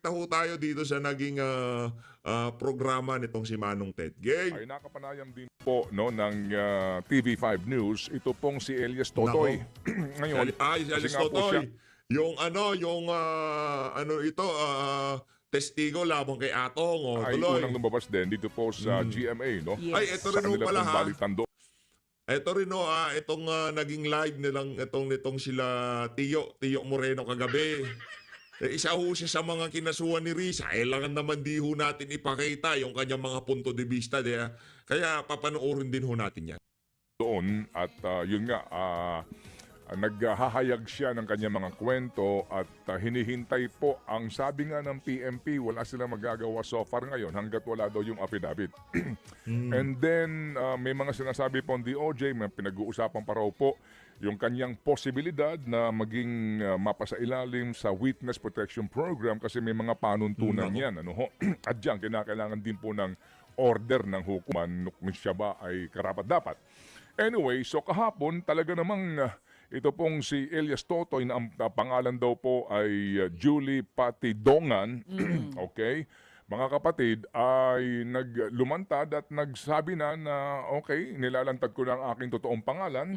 Taho tayo dito sa naging programa nitong si Manong Ted. Game. Ay nakapanayam din po no ng TV5 News ito pong si Elias Totoy. Nako. Ngayon, Si kasi Alice nga po siya, Totoy. Yung ito, testigo labang kay Atong. O, ay tuloy. unang lumabas din dito po sa GMA no. Yes. Ay, ito Sa rin ho kanila pala pong ha. balitando. Ito rin ho, itong naging live nilang, nitong sila Tio Moreno kagabi. Isa ho siya sa mga kinasuhan ni Risa. Kailangan naman di ho natin ipakita yung kanyang mga punto de vista. Kaya papanoorin din ho natin yan. Doon at yun nga naghahayag siya ng kanyang mga kwento at hinihintay po ang sabi nga ng PMP wala silang magagawa so far ngayon hanggat wala daw yung affidavit. And then may mga sinasabi po ang DOJ, may pinag-uusapan pa raw po yung kanyang posibilidad na maging mapasailalim sa Witness Protection Program kasi may mga panuntunan yan. Ano ho? At diyan, kinakailangan din po ng order ng hukuman kung siya ba ay karapat-dapat. Anyway, so kahapon talaga namang ito pong si Elias Totoy na ang pangalan daw po ay Julie Patidongan. Okay? Mga kapatid ay naglumantad at nagsabi na okay, nilalantad ko na ang aking totoong pangalan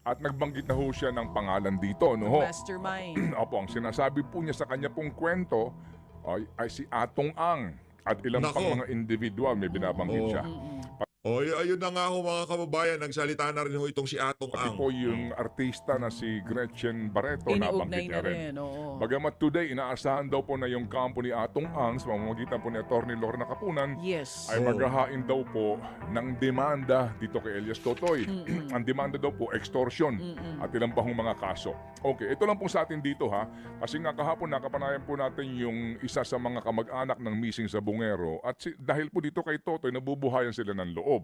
at nagbanggit na ho siya ng pangalan dito. No ho? Mastermind. Opo, ang sinasabi po niya sa kanya pong kwento ay si Atong Ang at ilang Nako. pang mga individual may binabanggit siya. O, ayun na nga ho mga kababayan. Nagsalita na rin ho itong si Atong Pati Ang. po yung artista na si Gretchen Barreto nabanggit Iniugnay niya na rin. rin. Oo. Bagamat today, inaasahan daw po na yung kampo ni Atong Ang sa pamamagitan po ni Atty. Lorna Capunan Yes. ay maghahain daw po ng demanda dito kay Elias Totoy. Ang demanda daw po, extortion at ilang pa hong mga kaso. Okay, ito lang po sa atin dito ha. Kasi nga kahapon nakapanayan po natin yung isa sa mga kamag-anak ng missing sa Bungero at dahil po dito kay Totoy, nabubuhayan sila ng loob.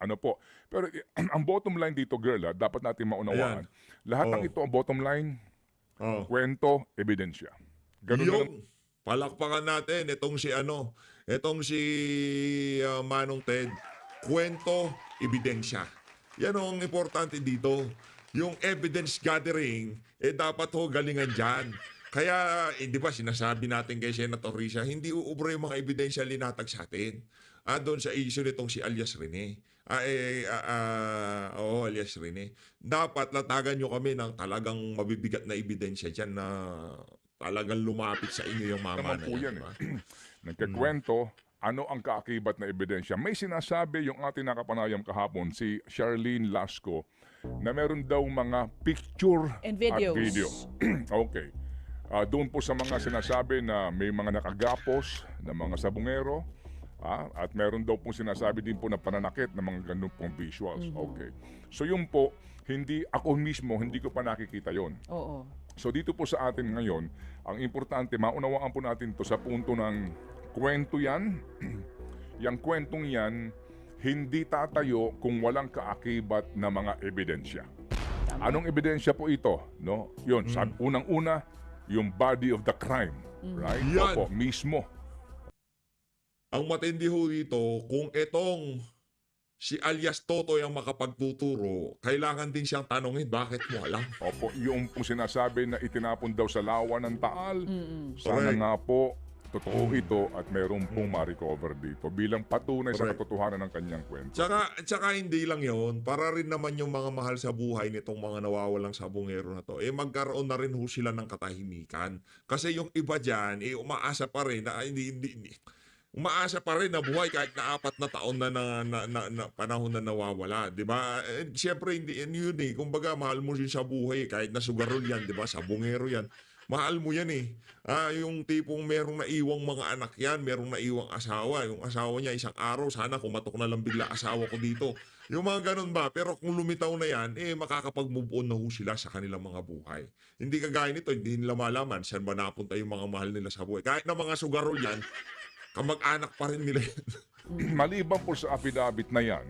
Ano po. Pero ang bottom line dito, girl, dapat natin maunawaan. Lahat ng ito, ang bottom line, Oh. kwento, ebidensya. Ganun na Yung palakpakan natin itong si Manong Ted, kwento, ebidensya. Yan ang importante dito. Yung evidence gathering, dapat ho galingan dyan. Kaya, di ba, sinasabi natin kay Senator Risa, hindi uubra yung mga ebidensya linatag sa atin. Doon sa issue nitong si alias Rene. Alias Rene. Dapat latagan nyo kami ng talagang mabibigat na ebidensya dyan na talagang lumapit sa inyo yung mama naman na po yan. yan Diba? Nagkakwento, ano ang kaakibat na ebidensya. May sinasabi yung ating nakapanayam kahapon, si Charlene Lasco, na meron daw mga picture And at videos. video. Okay. Doon po sa mga sinasabi na may mga nakagapos na mga sabungero, at meron daw pong sinasabi din po na pananakit ng mga ganun pong visuals. Okay. So yun po, ako mismo, hindi ko pa nakikita yon. Oo. So dito po sa atin ngayon, ang importante, maunawaan po natin to sa punto ng kwento yan. Yang kwentong yan, hindi tatayo kung walang kaakibat na mga ebidensya. Anong ebidensya po ito? No? Yun, unang-una, yung body of the crime. Right? Yan. Opo, mismo. Ang matindi ho dito, kung itong si alias Totoy ang makapagtuturo, kailangan din siyang tanongin, bakit mo alam? Opo, yung pong sinasabi na itinapon daw sa lawa ng Taal, sana Correct. nga po, totoo ito at meron pong ma-recover dito bilang patunay sa Correct. katotohanan ng kanyang kwento. Tsaka hindi lang yon, para rin naman yung mga mahal sa buhay nitong mga nawawalang sabungero na to, magkaroon na rin ho sila ng katahimikan. Kasi yung iba dyan, umaasa pa rin na umaasa pa rin na buhay kahit na 4 na taon na panahon na nawawala, 'di ba? Siyempre hindi yun kumbaga mahal mo yun sa buhay kahit na sugarol yan, 'di ba? Sabungero yan. Mahal mo yan yung tipong merong naiwang mga anak yan, merong naiwang asawa. Yung asawa niya isang araw, sana kumatok na lang bigla asawa ko dito. Yung mga ganun ba? Pero kung lumitaw na yan, makakapag-move on na ho sila sa kanilang mga buhay. Hindi kagaya nito, hindi nila malaman saan ba napunta yung mga mahal nila sa buhay. Kahit na mga sugarol yan, kamag-anak pa rin nila yan. Maliban po sa affidavit na yan,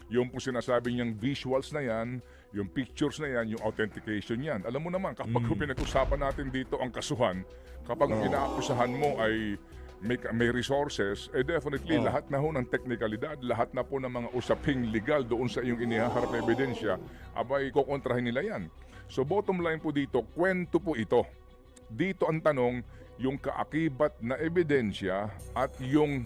yung po sinasabi niyang visuals na yan, yung pictures na yan, yung authentication yan. Alam mo naman, kapag pinag-usapan natin dito ang kasuhan, kapag inaakusahan mo ay may resources, definitely lahat na ho ng teknikalidad, lahat na po ng mga usaping legal doon sa iyong inihaharap na ebidensya, abay kukontrahin nila yan. So bottom line po dito, kwento po ito. Dito ang tanong, yung kaakibat na ebidensya at yung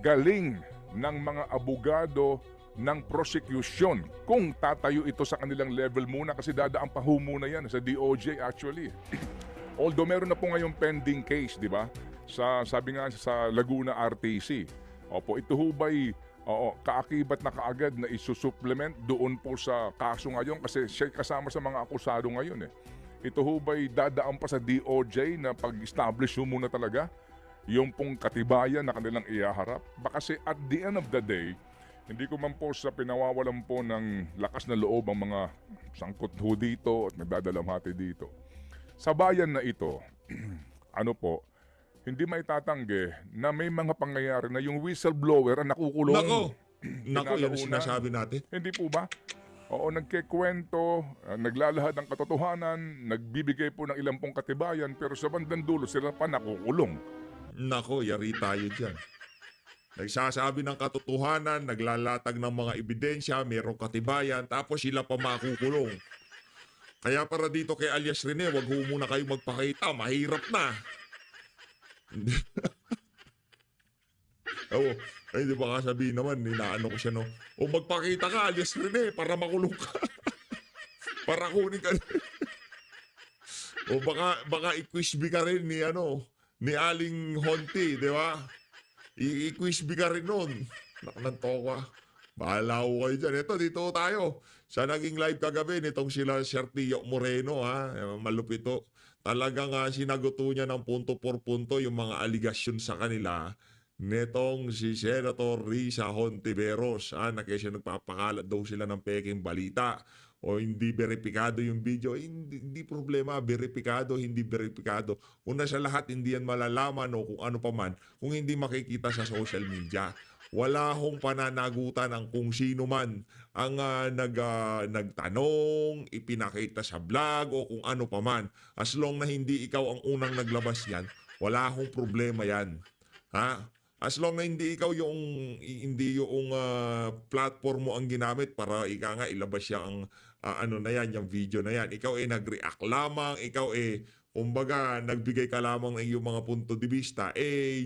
galing ng mga abogado ng prosecution kung tatayo ito sa kanilang level muna kasi dadaan pa ho muna yan sa DOJ actually. Although meron na po ngayong pending case, di ba? Sabi nga sa Laguna RTC. Opo, ito ho ba'y kaakibat na kaagad na isusupplement doon po sa kaso ngayon kasi siya kasama sa mga akusado ngayon eh. Ito ho ba'y dadaan pa sa DOJ na pag-establish ho muna talaga yung pong katibayan na kanilang ihaharap? Baka kasi at the end of the day, hindi ko man po sa pinawawalan po ng lakas na loob ang mga sangkot ho dito at nagdadalamhati dito. Sa bayan na ito, hindi may tatanggi na may mga pangyayari na yung whistleblower ang nakukulong. Nako, yan ang sinasabi natin. Hindi po ba? Oo, nagkikwento, naglalahad ng katotohanan, nagbibigay po ng ilang pong katibayan, pero sa bandang dulo sila pa nakukulong. Nako, yari tayo dyan. Nagsasabi ng katotohanan, naglalatag ng mga ebidensya, mayroong katibayan, tapos sila pa makukulong. Kaya para dito kay alias Rene, wag ho muna kayo magpakita, mahirap na. Oo, ay di ba sabihin naman, inaano ko siya no, o magpakita ka alias Rene para makulong ka. Para kunin ka. O baka i-quizby ka rin ni Aling Honti, di ba? I-quizby ka rin nun. Naknanto ka. Bahala ko kayo dyan. Ito, dito tayo. Sa naging live kagabi, nitong sila Sertillo Moreno, malupito. Talagang sinaguto niya ng punto por punto yung mga aligasyon sa kanila netong si Senator Risa Hontiveros na kasi nagpapakalat daw sila ng peking balita o hindi beripikado yung video. Hindi problema, beripikado, hindi beripikado. Una sa lahat, hindi yan malalaman o kung ano pa man kung hindi makikita sa social media. Wala hong pananagutan ang kung sino man ang nagtanong, ipinakita sa vlog o kung ano pa man. As long na hindi ikaw ang unang naglabas yan, wala hong problema yan. As long na hindi ikaw yung platform mo ang ginamit para ilabas yung yung video na yan. Ikaw nag-react lamang, ikaw kumbaga nagbigay ka lamang ng iyong mga punto de vista,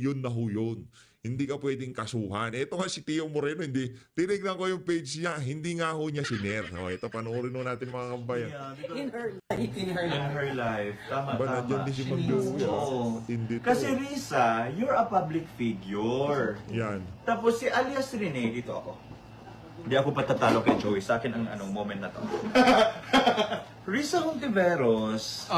yun na ho yun. Hindi ka pwedeng kasuhan. Ito nga si Tio Moreno, tinignan ko yung page niya, hindi nga ho niya sinare. Ito, panoorin mo natin mga kabayan. In her life. Tama, Ba, tama. nandiyan din si Ma'am Joey, Oo. Hindi to. Kasi Risa, you're a public figure. Yan. Tapos si alias Rene, dito ako. Hindi ako patatalo kay Joey. Sa akin ang moment na to. Risa Hontiveros,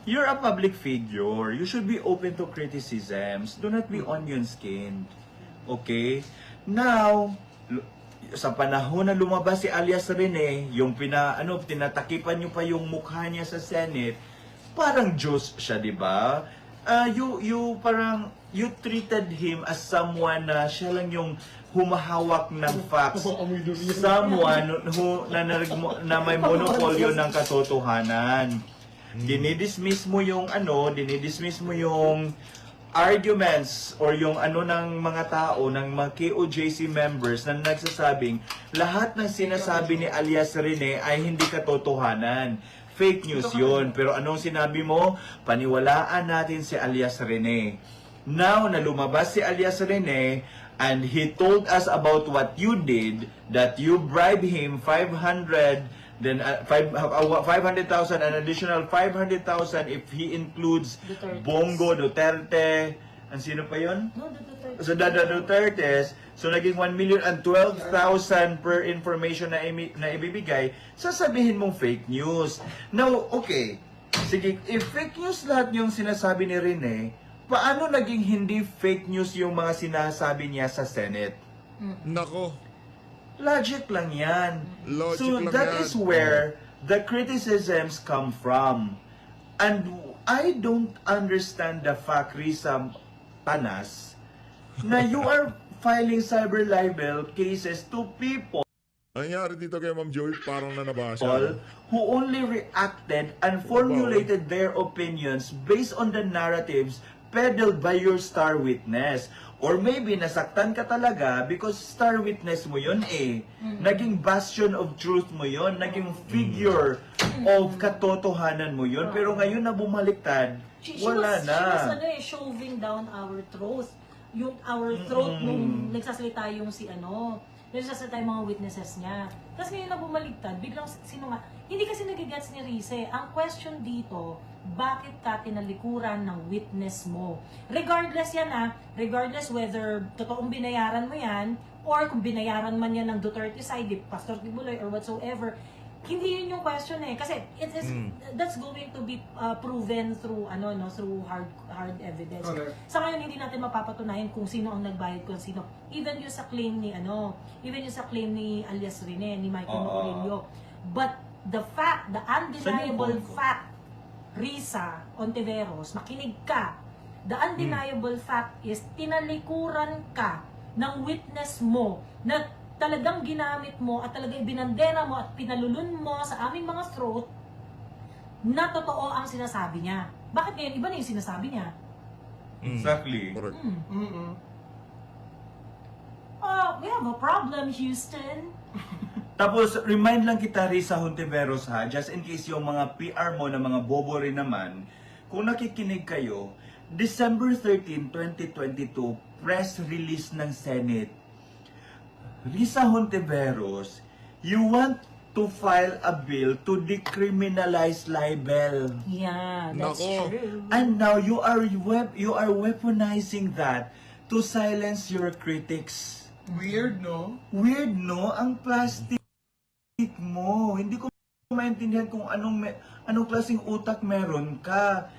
you're a public figure. You should be open to criticisms. Do not be onion-skinned. Okay? Now, sa panahon na lumabas si alias Rene, yung tinatakipan niyo pa yung mukha niya sa Senate, parang Diyos siya, di ba? You treated him as someone na siya lang yung humahawak ng facts. Someone na may monopolyo ng katotohanan. Dinidismiss mo yung arguments or yung ng mga tao, ng mga KOJC members na nagsasabing lahat ng sinasabi ni alias Rene ay hindi katotohanan. Fake news yun. Pero anong sinabi mo? Paniwalaan natin si alias Rene. Now na lumabas si alias Rene and he told us about what you did, that you bribed him 500,000, an additional 500,000 if he includes Dutertes. Bongo Duterte, and sino pa yun? No, Duterte. So Dutertes, so naging 1,012,000 per information na ibibigay, sasabihin mong fake news. Now, okay, sige, if fake news lahat yung sinasabi ni Rene, paano naging hindi fake news yung mga sinasabi niya sa Senate? Nako. Logic lang yan. Logic So lang that yan. is where the criticisms come from. And I don't understand the fact, Risa Tanas, na you are filing cyber libel cases to people Ang nangyari dito kay Ma'am Joey, parang nanabasa. who only reacted and formulated their opinions based on the narratives peddled by your star witness. Or maybe nasaktan ka talaga because star witness mo yun eh. Naging bastion of truth mo yun. Naging figure of katotohanan mo yun. Pero ngayon na bumaliktad, wala na. She was shoving down our throat. Yung our throat nung nagsasalita yung nagsasalita yung mga witnesses niya. Tapos ngayon na bumaligtad, biglang hindi kasi nagigets ni Rize. Ang question dito, bakit ka tinalikuran ng witness mo? Regardless regardless whether totoong binayaran mo yan, or kung binayaran man yan ng Duterte side, Pastor Tibuloy, or whatsoever, hindi yun yung question eh. Kasi that's going to be proven through through hard evidence. Okay. Sa ngayon hindi natin mapapatunayan kung sino ang nagbayad, kung sino. Even yung sa claim ni alias Rene, ni Michael Morillo. But the undeniable fact, Risa Ontiveros, makinig ka. The undeniable fact is tinalikuran ka ng witness mo na talagang ginamit mo at talagang binandera mo at pinalulun mo sa aming mga throat na totoo ang sinasabi niya. Bakit ngayon iba na yung sinasabi niya? Exactly. Correct. We have a problem, Houston. Tapos, remind lang kita, Risa Hontiveros ha, just in case yung mga PR mo na mga bobo rin naman, kung nakikinig kayo, December 13, 2022, press release ng Senate. Risa Hontiveros, you want to file a bill to decriminalize libel. Yeah, that's Nako. true. And now you are weaponizing that to silence your critics. Weird, no? Weird, no? Ang plastic mo. Hindi ko maintindihan kung anong klaseng utak meron ka.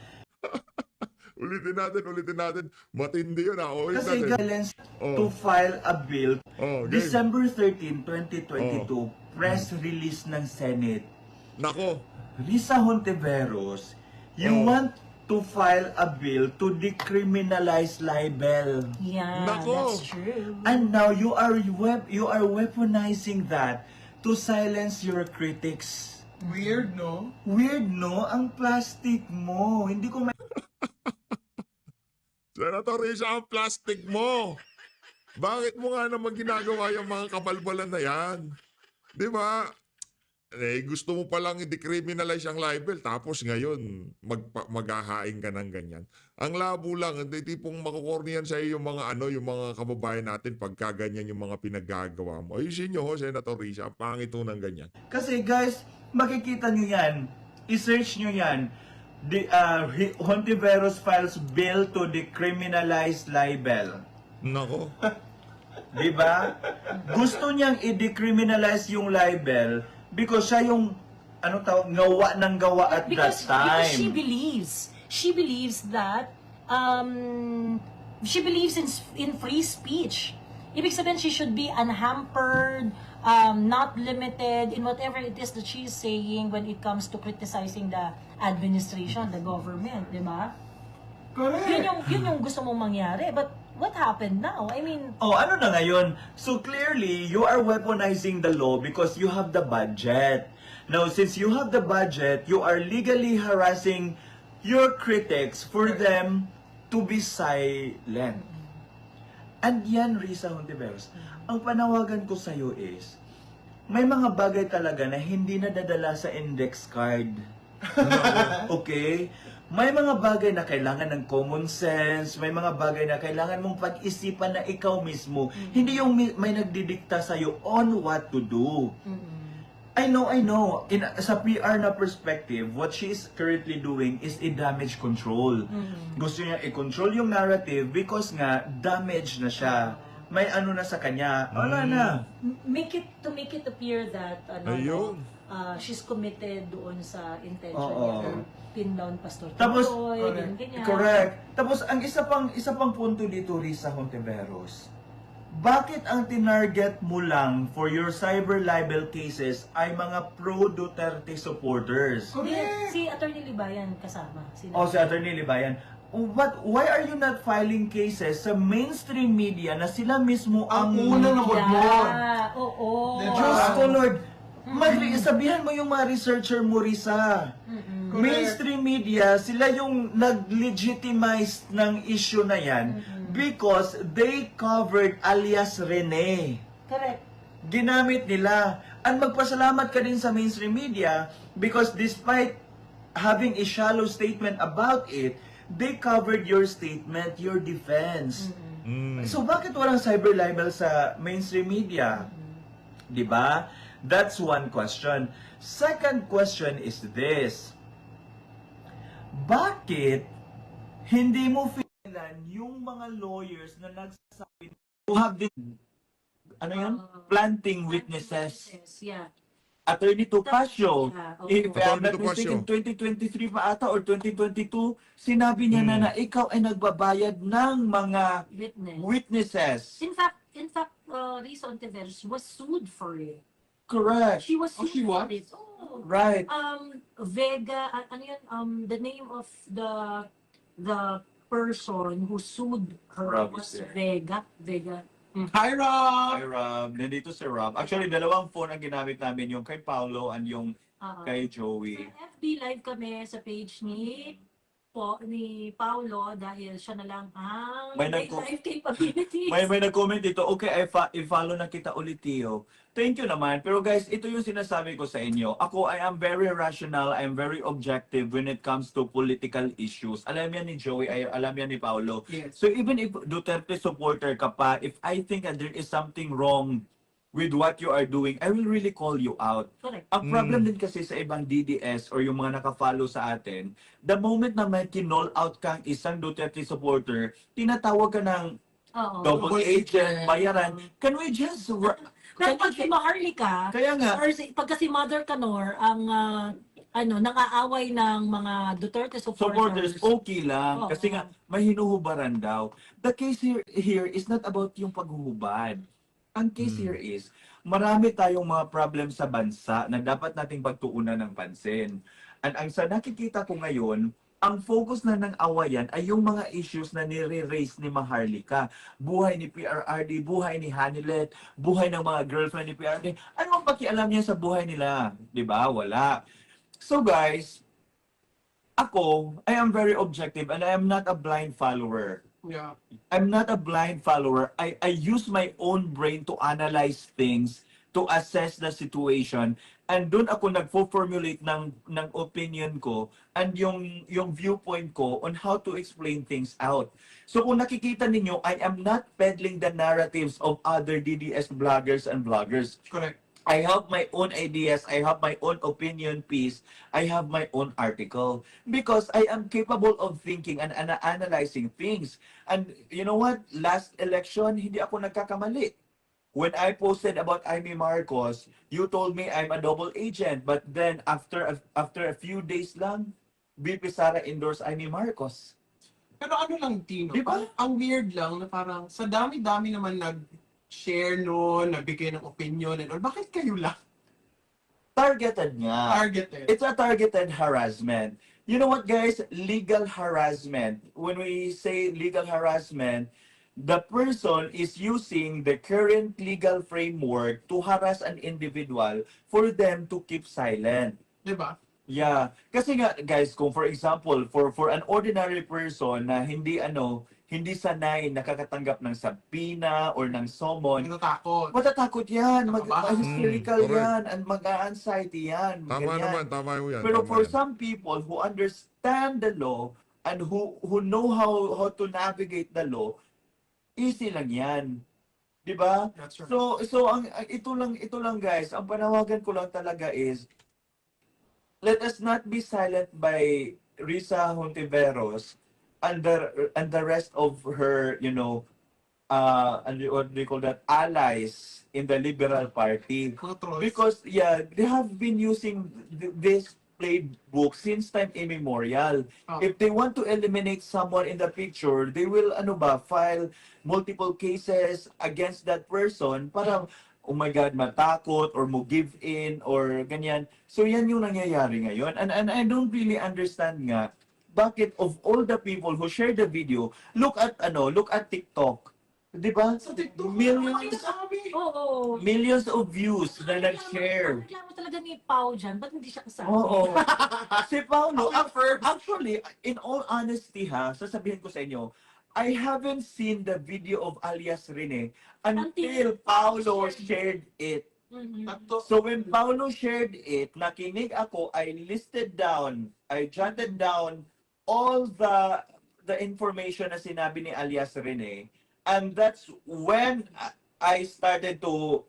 Ulitin natin. Matindi yun ah. Ulitin Kasi natin. silence to file a bill. Game. December 13, 2022, press release ng Senate. Nako. Risa Hontiveros, you want to file a bill to decriminalize libel. Yeah, Nako. that's true. And now you are weaponizing that to silence your critics. Weird, no? Weird, no? Ang plastic mo. Hindi ko Senator Risa, ang plastic mo. Bakit mo nga naman ginagawa yung mga kabalbalan na yan? Di ba? Gusto mo palang i-decriminalize ang libel, tapos ngayon, maghahain ka ng ganyan. Ang labo lang, hindi tipong makukorniyan sa iyo yung mga yung mga kababayan natin pagka ganyan yung mga pinaggagawa mo. Ayusin nyo, Senator Risa, ang pangit ho ng ganyan. Kasi guys, makikita nyo yan. I-search nyo yan. Hontiveros files bill to decriminalize libel. Nako. Diba? Gusto niyang i-decriminalize yung libel because siya yung gawa ng gawa at Because that she time. believes that she believes in free speech. Ibig sabihin, she should be unhampered, not limited in whatever it is that she's saying when it comes to criticizing the administration, the government, di ba? Correct. Yun yung gusto mong mangyari. But what happened now? I mean, Ano na ngayon? So clearly, you are weaponizing the law because you have the budget. Now, since you have the budget, you are legally harassing your critics for them to be silent. And yan, Risa Hontiveros, ang panawagan ko sa'yo is, may mga bagay talaga na hindi nadadala sa index card. Okay? May mga bagay na kailangan ng common sense, may mga bagay na kailangan mong pag-isipan na ikaw mismo. Hindi yung may nagdidikta sa'yo on what to do. I know. Sa PR na perspective, what she is currently doing is a damage control. Gusto niya i-control yung narrative because nga, damage na siya. May na sa kanya. Wala na. make it appear that Ayun. she's committed doon sa intention Oo. niya to pin down Pastor Tapos, Tiboy, ganyan. correct. Tapos, ang isa pang punto dito, Risa Hontiveros, bakit ang tinarget mo lang for your cyber libel cases ay mga pro-Duterte supporters? Si Attorney Libayan kasama. Si Atty. Libayan. Why are you not filing cases sa mainstream media na sila mismo ang unang nabudbud? Yeah, oo. Diyos ko, Lord. Sabihan mo yung mga researcher mo, Risa. Mainstream media, sila yung nag-legitimize ng issue na yan because they covered alias Rene. Correct. Ginamit nila. At magpasalamat ka din sa mainstream media because despite having a shallow statement about it, they covered your statement, your defense. So bakit walang cyber libel sa mainstream media? 'Di ba? That's one question. Second question is this. Bakit hindi mo filan yung mga lawyers na nagsasabi who have this planting witnesses? Yeah. Attorney Topacio, Yeah, if I'm Attorney not Topacio. mistaken, 2023 pa ata or 2022, sinabi niya na ikaw ay nagbabayad ng mga witnesses. In fact, Risa Ontiveros was sued for it. Correct. She was Oh, sued she for was? it. Oh. Right. Vega, ano yun, the name of the person who sued her Rob was is there. Vega. Hi, Rob! Hi Rob, nandito si Rob. Actually, dalawang phone ang ginamit namin, yung kay Paolo and yung kay Joey. Sa FB live kami sa page ni Paulo dahil siya na lang ang May may nagko- live capabilities. May nag-comment dito, okay, i-follow na kita ulit, Tio. Thank you naman. Pero guys, ito yung sinasabi ko sa inyo. Ako, I am very rational, I am very objective when it comes to political issues. Alam yan ni Joey, alam yan ni Paolo. Yes. So even if Duterte supporter ka pa, if I think that there is something wrong with what you are doing, I will really call you out. Correct. Ang problem din kasi sa ibang DDS or yung mga naka-follow sa atin, the moment na may kinall out kang isang Duterte supporter, tinatawag ka ng Oo. double agent, bayaran. Can we just... Pero pag si Maharlika, Kaya nga, or pagka si Mother Canor, ang nang-aaway ng mga Duterte supporters, supporters. okay lang. Oo. Kasi nga, may hinuhubaran daw. The case here is not about yung paghuhubad. Ang case here is, marami tayong mga problem sa bansa na dapat nating pagtuunan ng pansin. And ang sa nakikita ko ngayon, ang focus na ng awayan ay yung mga issues na nire-raise ni Maharlika. Buhay ni PRRD, buhay ni Hanilet, buhay ng mga girlfriend ni PRRD. Ano ang pakialam niya sa buhay nila? 'Di ba? Wala. So guys, ako, I am very objective and I am not a blind follower. Yeah. I'm not a blind follower. I use my own brain to analyze things, to assess the situation, and doon ako nagfo-formulate ng opinion ko and yung viewpoint ko on how to explain things out. So kung nakikita ninyo, I am not peddling the narratives of other DDS bloggers and vloggers. Correct. I have my own ideas, I have my own opinion piece, I have my own article because I am capable of thinking and analyzing things. And you know what? Last election, hindi ako nagkakamali. When I posted about Amy Marcos, you told me I'm a double agent. But then after a few days lang, VP Sara endorsed Amy Marcos. Pero ano lang, Tino, Di ba? ang weird lang na parang sa dami-dami naman nag-share noon, nagbigay ng opinion and all. Bakit kayo lang Targeted nga. targeted? It's a targeted harassment. You know what, guys? Legal harassment. When we say legal harassment, the person is using the current legal framework to harass an individual for them to keep silent. Di ba? Yeah. Kasi nga, guys, kung for example, for an ordinary person na hindi sanay nakakatanggap ng sabina or ng summon, Natatakot. matatakot yan, Nakabahan. hysterical correct. yan, and mag-anxiety yan. Tama ganyan. naman, tama mo yan. Pero tama for yan. some people who understand the law and who know how to navigate the law, easy lang yan. 'Di ba? That's right. So ito lang guys, ang panawagan ko lang talaga is let us not be silent by Risa Hontiveros and the rest of her, and what do you call that, allies in the Liberal Party. Mga trolls. Because, they have been using this playbook since time immemorial. Oh. If they want to eliminate someone in the picture, they will, file multiple cases against that person para, oh my God, matakot or mo give in or ganyan. So, yan yung nangyayari ngayon. And I don't really understand nga, bakit of all the people who share the video, look at TikTok. 'Di ba? Sa TikTok, Millions sabi. Oo. millions of views na nag-share. Reklamo talaga ni Pao dyan, ba't hindi siya kasama? Oo. Si Paulo, Ako first. actually, in all honesty sasabihin ko sa inyo, I haven't seen the video of alias Rene until Until Paolo shared. shared it. Mhm. So when Paolo shared it, nakinig ako, I listed down, I jotted down all the information na sinabi ni alias Rene. And that's when I started to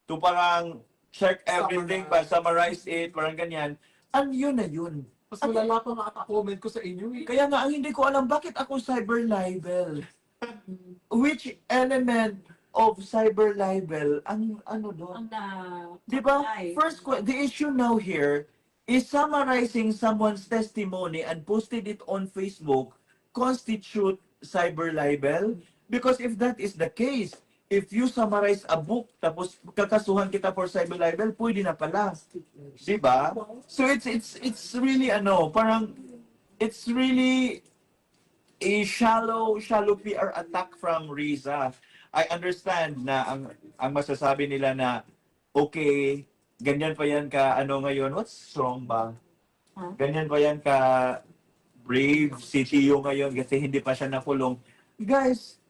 parang check everything, summarize it, parang ganyan. And yun na yun. Mas malala pa makaka-comment ko sa inyo eh. Kaya nga, ang hindi ko alam, bakit ako cyber libel? Which element of cyber libel ang ano doon? Ang na... Di ba? Ay. The issue now here is summarizing someone's testimony and posted it on Facebook constitute cyber libel? Because if that is the case, if you summarize a book tapos kakasuhan kita for cyber libel, pwede na pala. Di ba? So it's really parang it's really a shallow PR attack from Riza. I understand na ang masasabi nila na okay, ganyan pa yan ka ngayon, what's strong ba? Ganyan pa yan ka brave si Tio ngayon kasi hindi pa siya nakulong. Guys,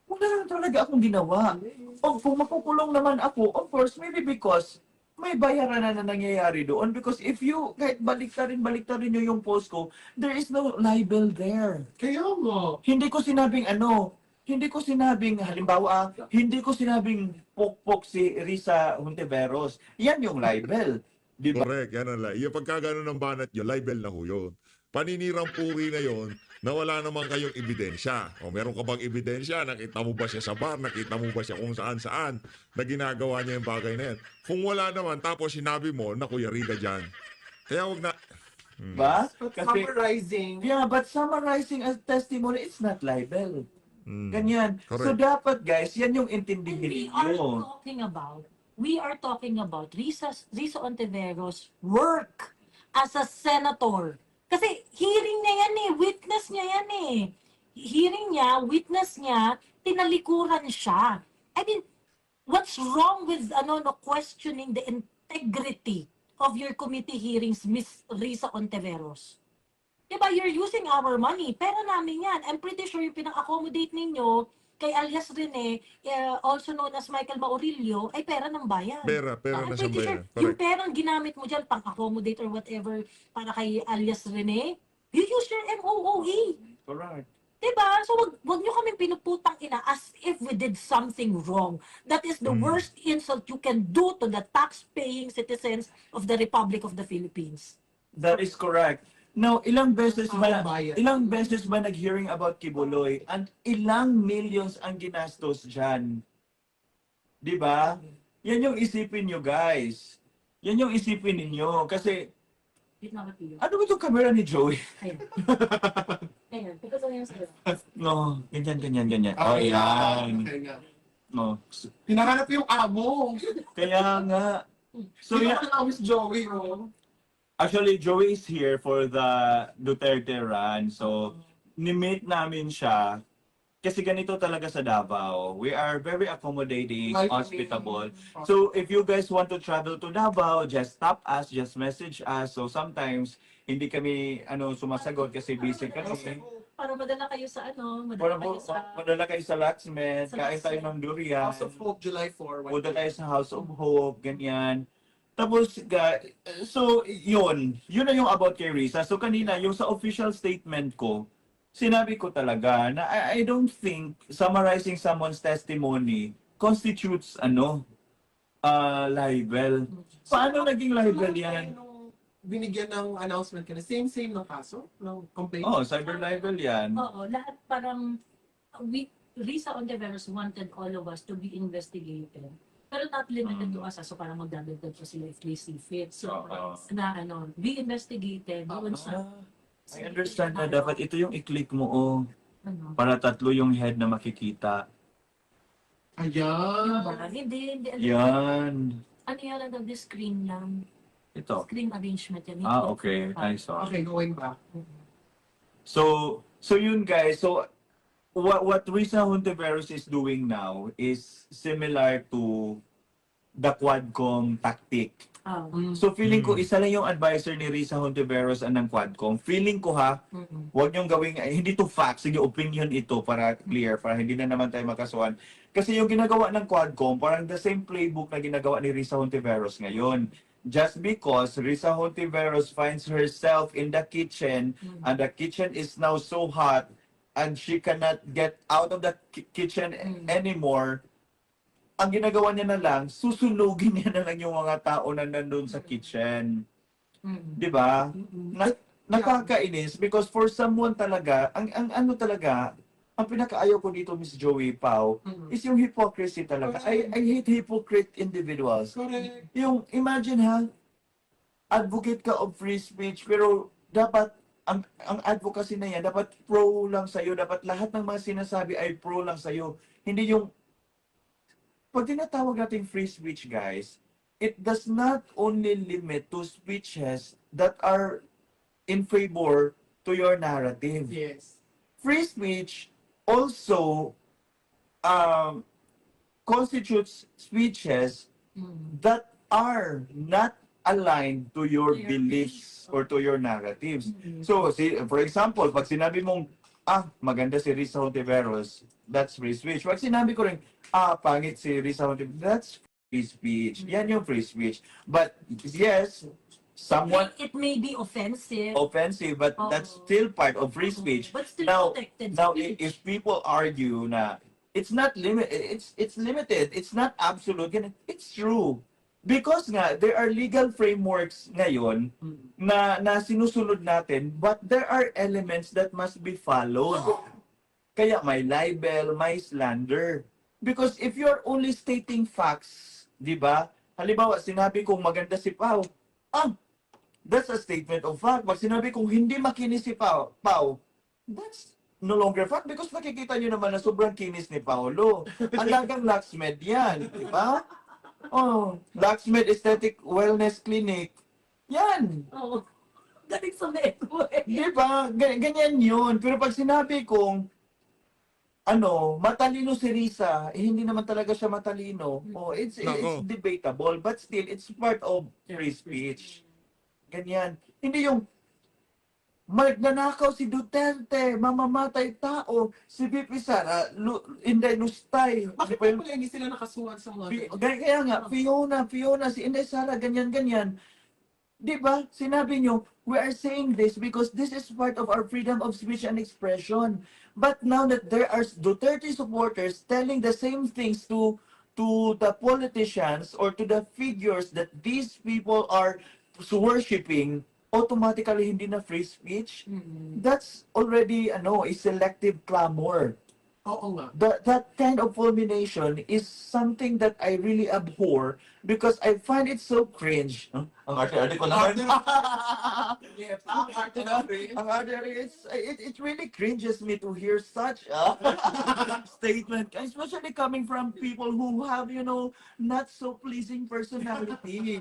wala naman talaga akong ginawa. O kung makukulong naman ako, of course, maybe because may bayaran na nangyayari doon. Because if you, kahit baliktarin nyo yung post ko, there is no libel there. Kaya mo. Hindi ko sinabing halimbawa, hindi ko sinabing pokpok si Risa Hontiveros. Yan yung libel. Di ba? Correct, yan ang yung pagka gano'n ng banat nyo, libel na ho yun. Paninirang puri na yon na wala naman kayong ebidensya. O meron ka bang ebidensya? Nakita mo ba siya sa bar? Nakita mo ba siya kung saan-saan na ginagawa niya yung bagay na yan? Kung wala naman, tapos sinabi mo, naku, yari ka dyan. Kaya wag na... Ba? But Kasi, summarizing. yeah, but summarizing a testimony, it's not libel. Ganyan. So Correct. dapat guys, yan yung And intindihin we are talking about Risa Hontiveros' work as a senator. Kasi hearing niya yan eh, witness niya yan eh. Hearing niya, witness niya, tinalikuran siya. I mean, what's wrong with questioning the integrity of your committee hearings, Miss Risa Hontiveros? Diba, you're using our money. Pera namin yan. I'm pretty sure yung pinang-accommodate ninyo kay alias Rene, also known as Michael Maurilio, ay pera ng bayan. Pera I'm na sa pretty sure bayan. yung Correct. perang ginamit mo dyan pang-accommodate or whatever para kay alias Rene, you use your MOOE. Correct. Diba? So wag nyo kaming pinuputang ina as if we did something wrong. That is the worst insult you can do to the tax-paying citizens of the Republic of the Philippines. That is correct. Now, ilang beses Bayan. ba nag-hearing about Kibuloy and ilang millions ang ginastos dyan? Di ba? Yan yung isipin nyo, guys. Yan yung isipin ninyo. Kasi, Wait na ba ano ba itong camera ni Joey? Ayan. Ayan. Because ano yung sa'yo? No, ganyan. Oh, yan. Okay nga. No. Hinahanap yung amo. Kaya nga. So, So, yeah. Miss Joey, oh. Actually, Joey is here for the Duterte run. So, ni-meet namin siya. Kasi ganito talaga sa Davao. We are very accommodating, hospitable. So, if you guys want to travel to Davao, just stop us, just message us. So, sometimes, hindi kami sumasagot kasi busy kami. Para madala kayo sa Madala kayo sa Laxmed, kain tayo ng durian. House of Hope, July 4. Punta tayo sa House of Hope, ganyan. Tapos, so, yun na yung about kay Risa. So, kanina, yung sa official statement ko, sinabi ko talaga na I don't think summarizing someone's testimony constitutes, libel. Paano naging libel yan? Binigyan ng announcement ka na same ng kaso? Ng complaint? Oh, cyber libel yan. Oo, lahat parang Risa Hontiveros wanted all of us to be investigated. Pero not limited to us, so parang magdadagdag pa sila if they see fit. So, na be investigated doon sa... I understand na dapat ito yung i-click mo, para 3 yung head na makikita. Ayan. Hindi. Yan. Ano yan lang, the screen lang. Ito. Screen arrangement yan. Okay. I saw. Okay, going back. So yun guys. So what Risa Hontiveros is doing now is similar to the Quadcom tactic. Ah. So feeling ko isa lang yung advisor ni Risa Hontiveros and ng Quadcom. Feeling ko ha, huwag niyong gawing, hindi to facts, sige opinion ito para clear, para hindi na naman tayo magkasuhan. Kasi yung ginagawa ng Quadcom, parang the same playbook na ginagawa ni Risa Hontiveros ngayon. Just because Risa Hontiveros finds herself in the kitchen and the kitchen is now so hot and she cannot get out of the kitchen anymore, ang ginagawa niya na lang, susunugin niya na lang yung mga tao na nandun sa kitchen. Di ba? Nakakainis because for someone talaga, ang ano talaga, ang pinakaayaw ko dito, Miss Joey Pau, is yung hypocrisy talaga. I hate hypocrite individuals. Correct. Yung, imagine ha, advocate ka of free speech, pero dapat, ang advocacy na yan, dapat pro lang sa'yo, dapat lahat ng mga sinasabi ay pro lang sa'yo. Hindi yung, pag tinatawag natin free speech, guys, it does not only limit to speeches that are in favor to your narrative. Yes. Free speech also constitutes speeches that are not aligned to your beliefs or to your narratives. So, for example, pag sinabi mong, maganda si Risa Hontiveros, that's free speech. Pag sinabi ko rin, pangit si Risa Hontiveros, that's free speech. Yan yung free speech. But, yes, somewhat It may be offensive. offensive, but that's still part of free speech. But still protected Now, speech. if people argue na it's not it's limited, it's not absolute, it's true. Because nga, there are legal frameworks ngayon na sinusunod natin, but there are elements that must be followed. Kaya may libel, may slander. Because if you're only stating facts, di ba? Halimbawa, sinabi kong maganda si Pau, that's a statement of fact. Pag sinabi kong hindi makinis si Pau, that's no longer fact because nakikita nyo naman na sobrang kinis ni Paolo. Alagang locksmith yan, di ba? Locksmith Aesthetic Wellness Clinic. Yan. Oo. Galing sa neko eh. Di ba? Ganyan yun. Pero pag sinabi kong, matalino si Risa, hindi naman talaga siya matalino. It's debatable, but still, it's part of free speech. Ganyan. Hindi yung, magnanakaw si Duterte, mamamatay tao, si VP Sara, Inday Lustay. Bakit pa pala hindi sila nakasuhan sa mga Kaya nga, Fiona, si Inday Sara, ganyan. Di ba? Sinabi nyo, we are saying this because this is part of our freedom of speech and expression. But now that there are Duterte supporters telling the same things to the politicians or to the figures that these people are worshipping, automatically hindi na free speech. That's already a selective clamor. Oo nga. That kind of fulmination is something that I really abhor because I find it so cringe. Ang arte-arte ko naman. Yes, ang arte na rin. Ang arte, it really cringes me to hear such a statement, especially coming from people who have, not so pleasing personality.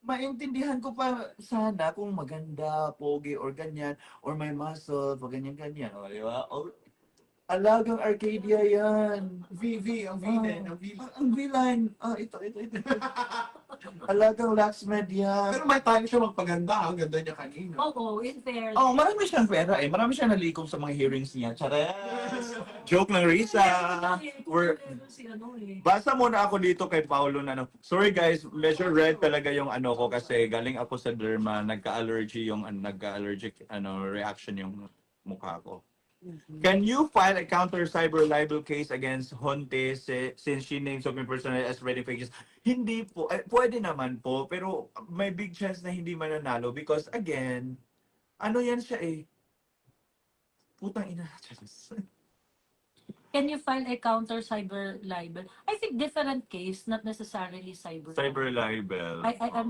Maintindihan ko pa sana kung maganda, pogi, or ganyan, or may muscle, o ganyan-ganyan. O, di ba? Alagang Arcadia yan. Ang V-line. Ang V-line. Ito. Alagang Laxmed yan. Pero may time siya magpaganda. Ang ganda niya kanina. Oo, in fairness. Marami siyang pera eh. Marami siyang nalikom sa mga hearings niya. Chares! Joke lang, Risa. Basa muna ako dito kay Paolo na Sorry guys, medyo red talaga yung ko kasi galing ako sa derma, nagka-allergic reaction yung mukha ko. Can you file a counter cyber libel case against Honte since she names open personal as ready pages? Hindi po. Pwede naman po, pero may big chance na hindi mananalo because again, yan siya eh. Putang ina. Can you file a counter cyber libel? I think different case, not necessarily cyber. Cyber libel.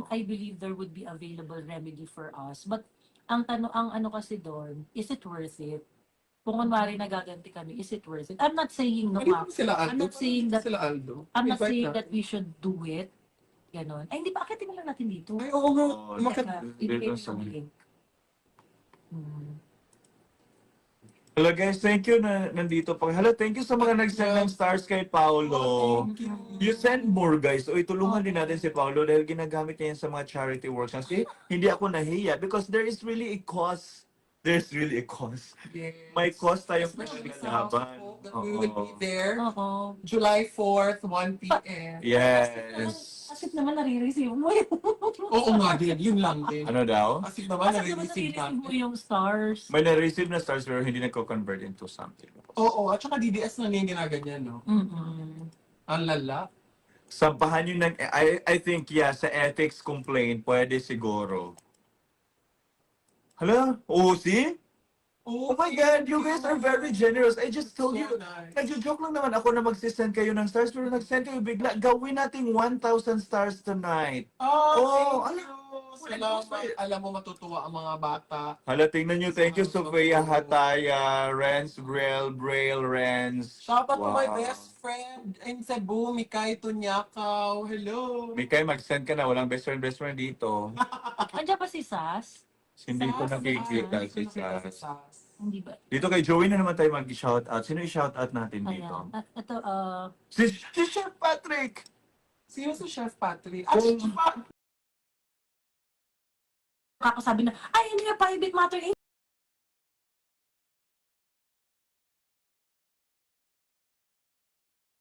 I believe there would be available remedy for us. But ang kasi doon, is it worth it? Kung kunwari nagaganti kami, is it worth it? I'm not saying no. Pwede ba sila Aldo? I'm not saying that Sila Aldo. I'm not Invite saying na. that we should do it. Ganon. Ay, hindi ba? Akitin na lang natin dito. Ay, oo nga. Oo, Bakit? Ibigay mo yung link. Hello guys, thank you na nandito pa. Hello, thank you sa mga nag-send ng stars kay Paolo. Thank you. You send more guys. Uy, tulungan din natin si Paolo dahil ginagamit niya yan sa mga charity works. Kasi hindi ako nahiya because there is really a cause. There's really a cause. Yes. May cause tayong Especially pinaglalaban. sa that we will be there Oo. July 4th, 1 p.m. Yes. Asip naman nare-receive mo yun. Oo nga din, yun lang din. Ano daw? Kasi naman Asip naman nare-receive nare-receive mo natin. yung stars. May na-receive na stars pero hindi nagko-convert into something. Oo, at saka DDS na yung ginaganyan, no? Mm-mm. Ang lala. Sampahan yun ng, I think, yeah, sa ethics complaint, pwede siguro. Hala? Oh, see? Oh my God, you guys are very generous. I just told you. So nice. Nagjo-joke lang naman ako na magsisend kayo ng stars pero nag-send kayo bigla. Gawin natin 1,000 stars tonight. Oh, Oh, thank you. Salamat. Alam mo, matutuwa ang mga bata. Hala, tingnan nyo. Thank you, Sofia Hataya, Renz, Braille, Renz. Shout out to my Wow. best friend in Cebu, Mikay Tunyakaw. Hello. Mikay, mag-send ka na. Walang best friend dito. Andiyan pa si Sas? Hindi ko Sas, nakikita Sas, si nakikita si Sas. Sas. Hindi ba? Dito kay Joey na naman tayo mag-shoutout. Sino i-shoutout natin dito? Ayan. At ito, Si Chef Patrick! Sino si Chef Patrick? Ah, Chef Patrick. kakasabi na, ay, hindi nga private matter. Eh,